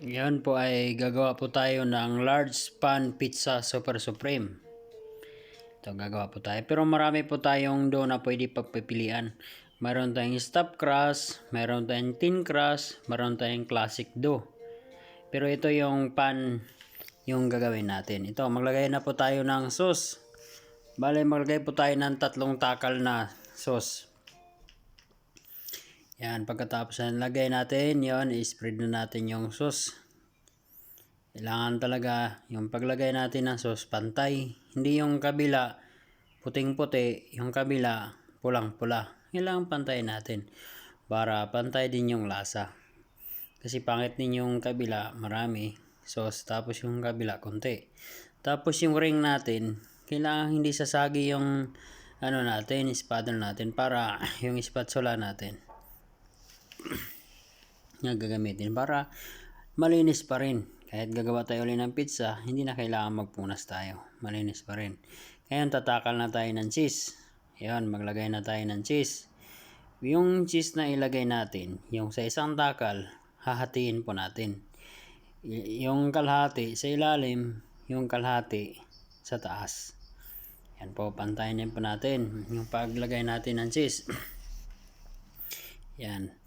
Ngayon po ay gagawa po tayo ng large pan pizza super supreme. Ito gagawa po tayo. Pero marami po tayong dough na pwede pagpipilian. Meron tayong stuffed crust, meron tayong thin crust, meron tayong classic dough. Pero ito yung pan yung gagawin natin. Ito, maglagay na po tayo ng sauce. Bale, maglagay po tayo ng 3 takal na sauce. Yan, pagkatapos na lagay natin, yon i-spread na natin yung sauce. Kailangan talaga yung paglagay natin ng sauce pantay. Hindi yung kabila puting-puti, yung kabila pulang-pula. Kailangan pantay natin para pantay din yung lasa. Kasi pangit din yung kabila marami sauce, tapos yung kabila konti. Tapos yung ring natin, kailangan hindi sasagi yung natin, spatula natin, para yung spatula natin na gagamitin para malinis pa rin. Kahit gagawa tayo ulit ng pizza, hindi na kailangan magpunas tayo. Malinis pa rin. Ngayon, tatakal na tayo ng cheese. Ayan, maglagay na tayo ng cheese. Yung cheese na ilagay natin, yung sa isang takal, hahatiin po natin. Yung kalahati sa ilalim, yung kalahati sa taas. Yan po, pantayin din po natin yung paglagay natin ng cheese. Yan.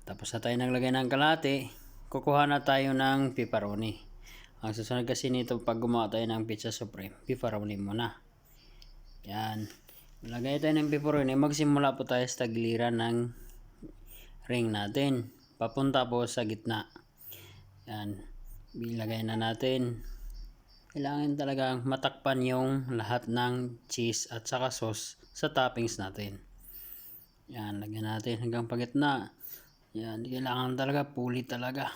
Tapos na tayo naglagay ng kalahati, kukuha na tayo ng pepperoni. Ang susunod kasi nito pag gumawa tayo ng pizza supreme, pepperoni muna. Yan. Lagay tayo ng pepperoni, magsimula po tayo sa tagiliran ng ring natin. Papunta po sa gitna. Yan. Ilagay na natin. Kailangan talaga matakpan yung lahat ng cheese at saka sauce sa toppings natin. Yan, lagyan natin hanggang pagitna. Yan, kailangan talaga full talaga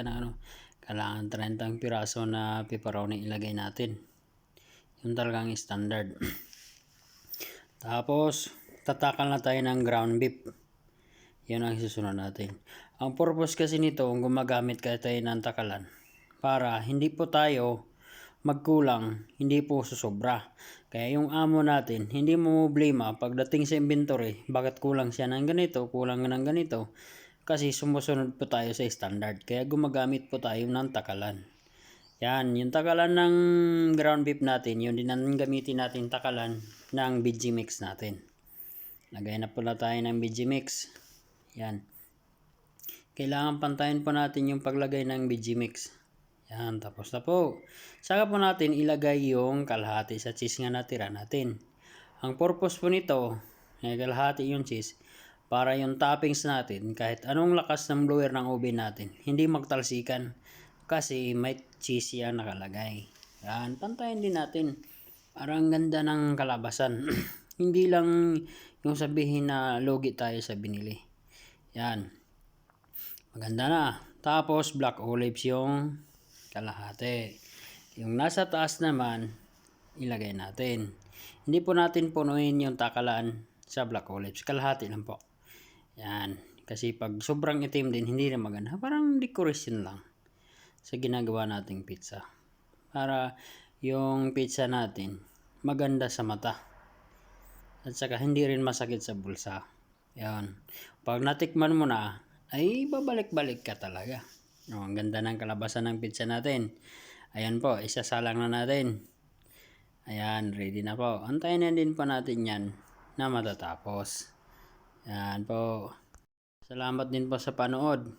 na kailangan 30 piraso na pepperoni ilagay natin. Yung talagang standard. Tapos tatakal na tayo ng ground beef. Yan ang susunod natin. Ang purpose kasi nito, kung gumagamit kayo tayo ng takalan, para hindi po tayo magkulang, hindi po susobra. Kaya yung amo natin, hindi mo problema pagdating sa inventory, bakit kulang siya ng ganito, kulang ng ganito. Kasi sumusunod po tayo sa standard. Kaya gumagamit po tayo ng takalan. Yan, yung takalan ng ground beef natin, yun din ang gamitin natin takalan ng veggie mix natin. Lagay na po na tayo ng veggie mix. Yan. Kailangan pantayin po natin yung paglagay ng veggie mix. Yan, tapos na po. Saka po natin ilagay yung kalahati sa cheese nga natira natin. Ang purpose po nito, kalahati yung cheese, para yung toppings natin, kahit anong lakas ng blower ng oven natin, hindi magtalsikan. Kasi may cheese yan nakalagay. Yan, pantayin din natin. Parang ganda ng kalabasan. Hindi lang yung sabihin na logi tayo sa binili. Yan. Maganda na. Tapos black olives yung kalahati. Yung nasa taas naman, ilagay natin. Hindi po natin punuin yung takalan sa black olives. Kalahati lang po. Yan. Kasi pag sobrang itim din, hindi na maganda. Parang decoration lang sa ginagawa nating pizza. Para yung pizza natin maganda sa mata. At saka hindi rin masakit sa bulsa. Yan. Pag natikman mo na, ay babalik-balik ka talaga. Ang ganda ng kalabasan ng pizza natin. Ayan po, isasalang na natin. Ayan, ready na po. Antayin na din po natin yan na matatapos. Ayan po. Salamat din po sa panood.